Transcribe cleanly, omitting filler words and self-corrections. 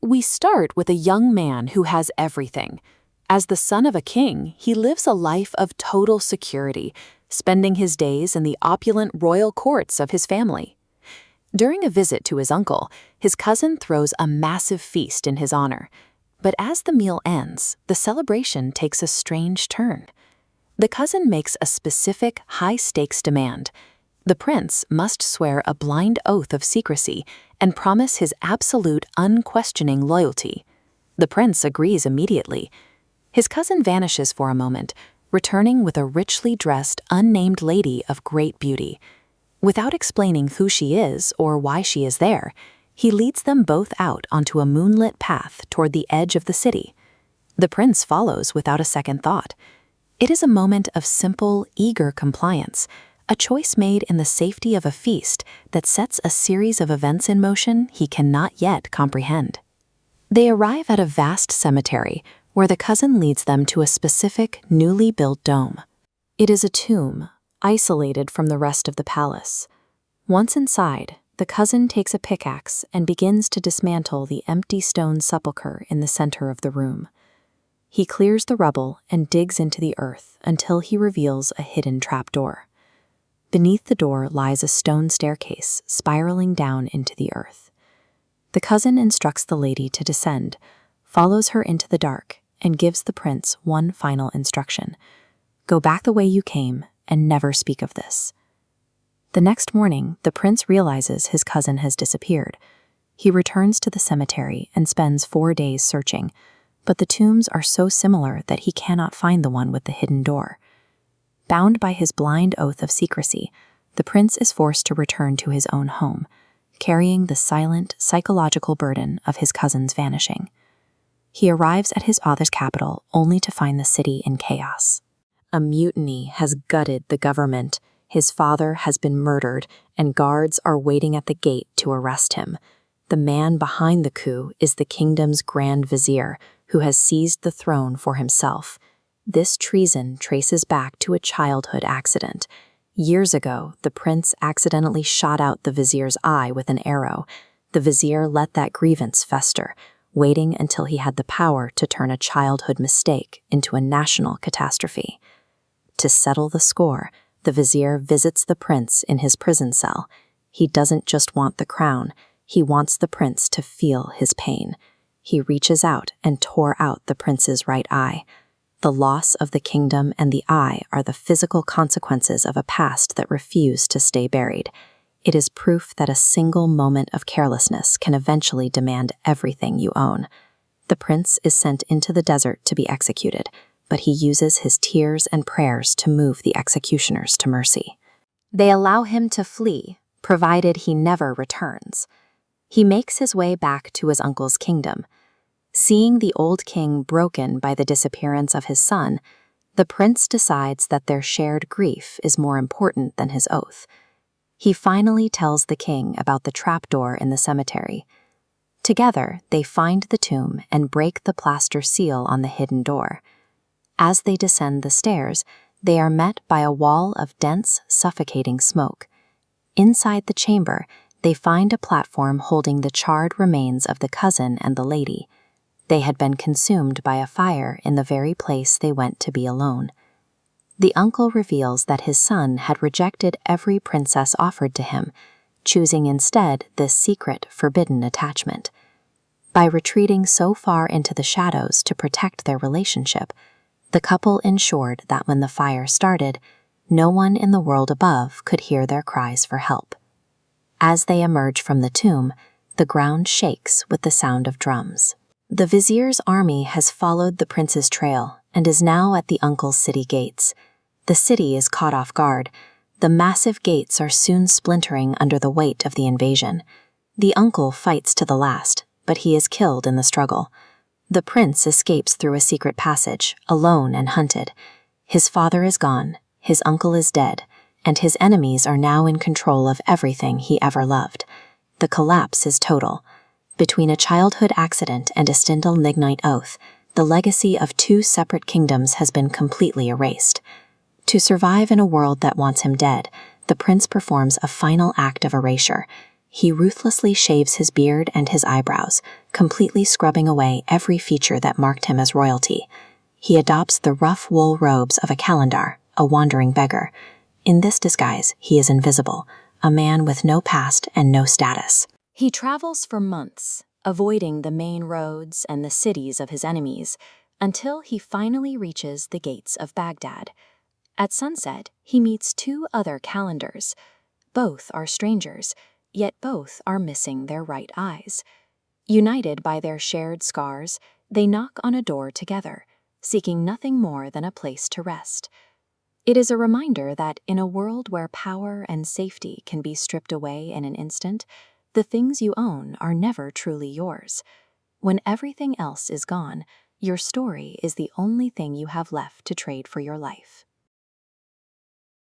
We start with a young man who has everything. As the son of a king, he lives a life of total security, spending his days in the opulent royal courts of his family. During a visit to his uncle, his cousin throws a massive feast in his honor. But as the meal ends, the celebration takes a strange turn. The cousin makes a specific, high-stakes demand. The prince must swear a blind oath of secrecy and promise his absolute, unquestioning loyalty. The prince agrees immediately. His cousin vanishes for a moment, returning with a richly dressed, unnamed lady of great beauty. Without explaining who she is or why she is there, he leads them both out onto a moonlit path toward the edge of the city. The prince follows without a second thought. It is a moment of simple, eager compliance, a choice made in the safety of a feast that sets a series of events in motion he cannot yet comprehend. They arrive at a vast cemetery where the cousin leads them to a specific, newly built dome. It is a tomb, isolated from the rest of the palace. Once inside, the cousin takes a pickaxe and begins to dismantle the empty stone sepulchre in the center of the room. He clears the rubble and digs into the earth until he reveals a hidden trapdoor. Beneath the door lies a stone staircase spiraling down into the earth. The cousin instructs the lady to descend, follows her into the dark, and gives the prince one final instruction: go back the way you came and never speak of this. The next morning, the prince realizes his cousin has disappeared. He returns to the cemetery and spends 4 days searching, but the tombs are so similar that he cannot find the one with the hidden door. Bound by his blind oath of secrecy, the prince is forced to return to his own home, carrying the silent, psychological burden of his cousin's vanishing. He arrives at his father's capital only to find the city in chaos. A mutiny has gutted the government, his father has been murdered, and guards are waiting at the gate to arrest him. The man behind the coup is the kingdom's grand vizier, who has seized the throne for himself. This treason traces back to a childhood accident. Years ago, the prince accidentally shot out the vizier's eye with an arrow. The vizier let that grievance fester, waiting until he had the power to turn a childhood mistake into a national catastrophe. To settle the score, the vizier visits the prince in his prison cell. He doesn't just want the crown, he wants the prince to feel his pain. He reaches out and tore out the prince's right eye. The loss of the kingdom and the eye are the physical consequences of a past that refused to stay buried. It is proof that a single moment of carelessness can eventually demand everything you own. The prince is sent into the desert to be executed, but he uses his tears and prayers to move the executioners to mercy. They allow him to flee, provided he never returns. He makes his way back to his uncle's kingdom. Seeing the old king broken by the disappearance of his son, the prince decides that their shared grief is more important than his oath. He finally tells the king about the trapdoor in the cemetery. Together, they find the tomb and break the plaster seal on the hidden door. As they descend the stairs, they are met by a wall of dense, suffocating smoke. Inside the chamber, they find a platform holding the charred remains of the cousin and the lady. They had been consumed by a fire in the very place they went to be alone. The uncle reveals that his son had rejected every princess offered to him, choosing instead this secret, forbidden attachment. By retreating so far into the shadows to protect their relationship, the couple ensured that when the fire started, no one in the world above could hear their cries for help. As they emerge from the tomb, the ground shakes with the sound of drums. The vizier's army has followed the prince's trail and is now at the uncle's city gates. The city is caught off guard. The massive gates are soon splintering under the weight of the invasion. The uncle fights to the last, but he is killed in the struggle. The prince escapes through a secret passage, alone and hunted. His father is gone, his uncle is dead, and his enemies are now in control of everything he ever loved. The collapse is total. Between a childhood accident and a Stindl Lignite oath, the legacy of 2 separate kingdoms has been completely erased. To survive in a world that wants him dead, the prince performs a final act of erasure. He ruthlessly shaves his beard and his eyebrows, completely scrubbing away every feature that marked him as royalty. He adopts the rough wool robes of a Kalendar, a wandering beggar. In this disguise, he is invisible, a man with no past and no status. He travels for months, avoiding the main roads and the cities of his enemies, until he finally reaches the gates of Baghdad. At sunset, he meets two other Calendars. Both are strangers, yet both are missing their right eyes. United by their shared scars, they knock on a door together, seeking nothing more than a place to rest. It is a reminder that in a world where power and safety can be stripped away in an instant, the things you own are never truly yours. When everything else is gone, your story is the only thing you have left to trade for your life.